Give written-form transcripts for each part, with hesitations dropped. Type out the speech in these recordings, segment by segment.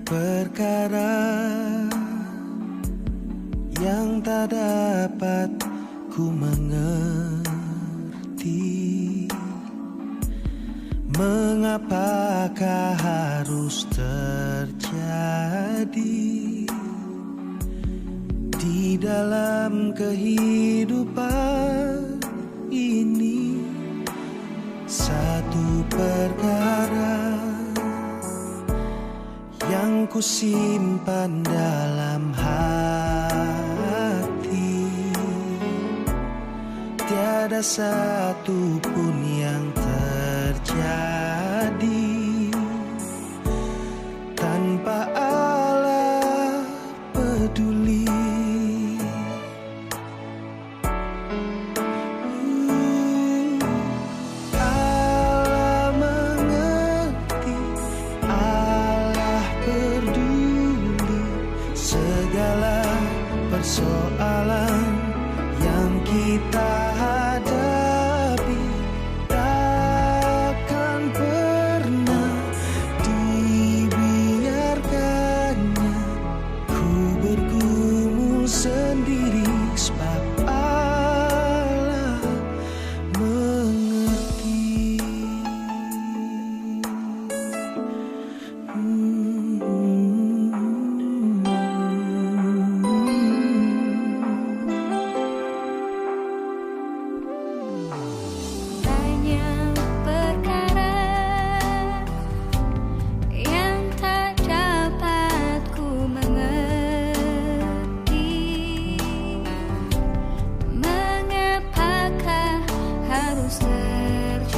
perkara yang tak dapat ku mengerti. Mengapakah harus terjadi di dalam kehidupan ini? Satu perkara yang ku simpan dalam hati, tiada satu pun yang terjadi tanpa Allah peduli. Allah mengerti, Allah peduli segala persoalan yang kita hadapi. Takkan pernah dibiarkannya ku bergumul sendiri, sebab Allah mengerti. Banyak perkara yang tak dapat ku mengerti. Mengapakah harus terjadi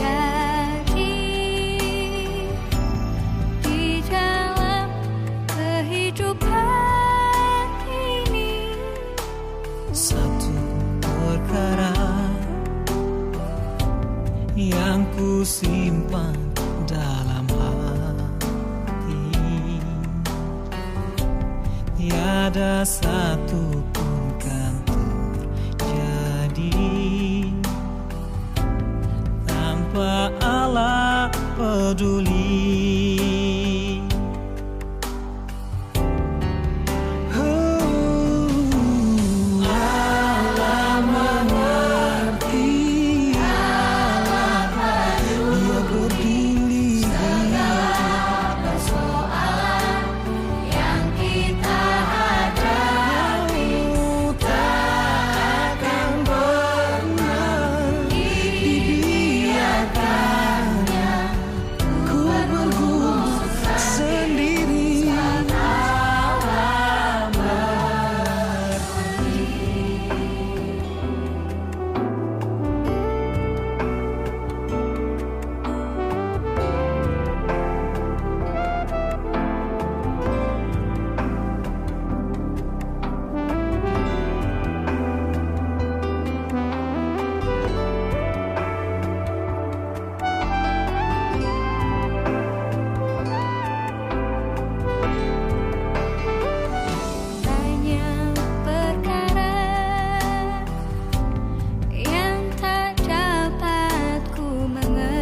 di dalam kehidupan ini? Satu perkara yang ku simpan dalam hati, tiada satu pun kan terjadi tanpa Allah peduli. Allah mengerti, Dia peduli Segala persoalan yang kita hadapi, takkan pernah dibiarkannya ku bergumul sendiri. banyak perkara yang tak dapat ku mengerti.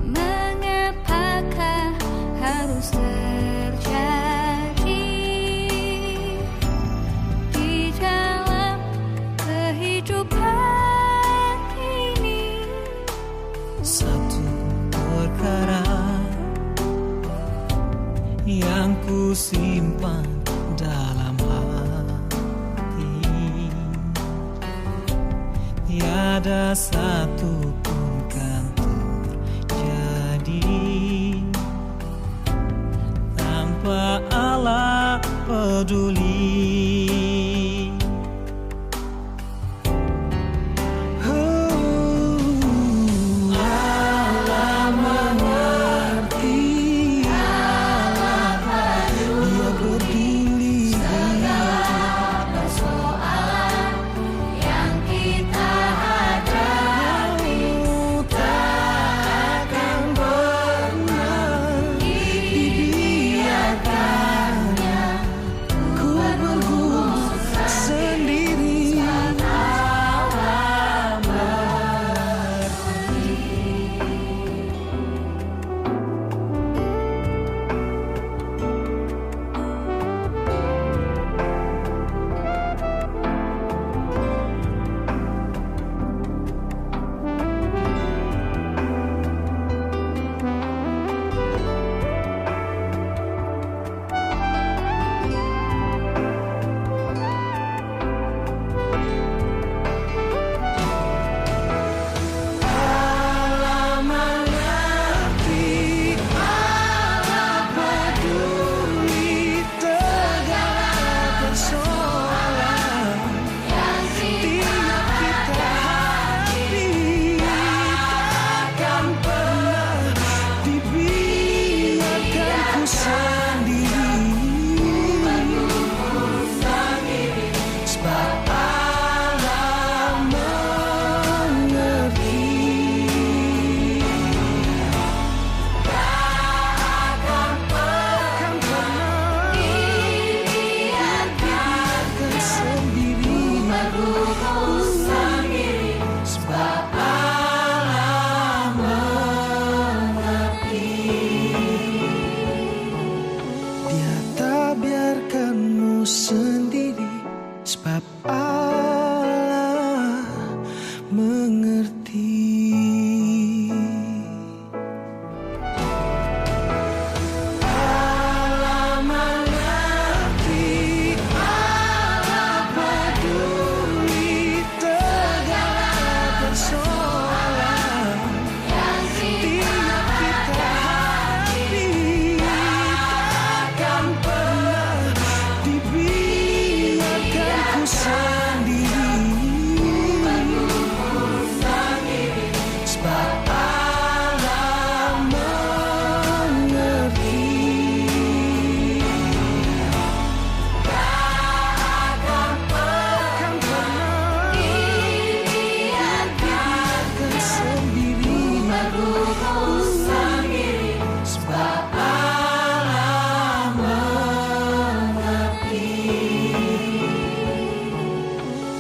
Mengapakah harus terjadi di dalam kehidupan ini? Satu perkara yang ku simpan dalam hati, tiada satu pun kan terjadi tanpa Allah peduli. Allah mengerti, Dia peduli Segala persoalan yang kita hadapi, takkan pernah dibiarkannya ku mengerti. Allah mengerti, Allah peduli segala persoalan yang tiap kita hadapi. Takkan pernah dibiarkan ku sendiri, sebab Allah mengerti. Takkan pernah dibiarkan sendiri, sebab Allah mengerti.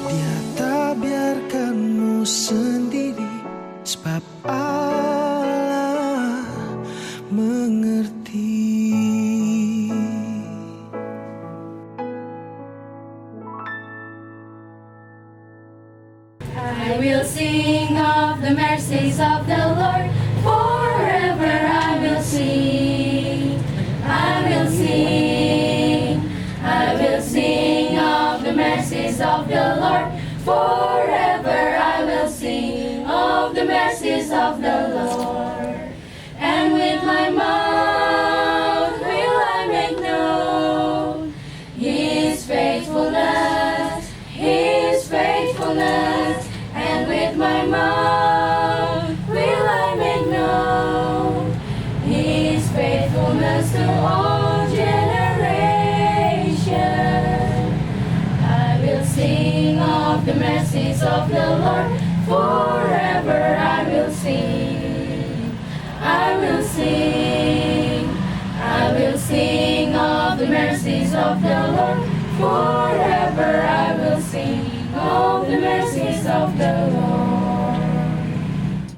Dia tak biarkanmu sendiri, sebab Allah mengerti. I will sing of the mercies of the Lord, forever I will sing. I will sing, I will sing of the mercies of the Lord, forever I will sing of the mercies of the Lord. And with my mouth will I make known His faithfulness, His faithfulness. And with my mouth will I make known His faithfulness to all generations. I will sing of the mercies of the Lord, forever I will sing. I will sing, I will sing of the mercies of the Lord, forever I will sing of the mercies of the Lord.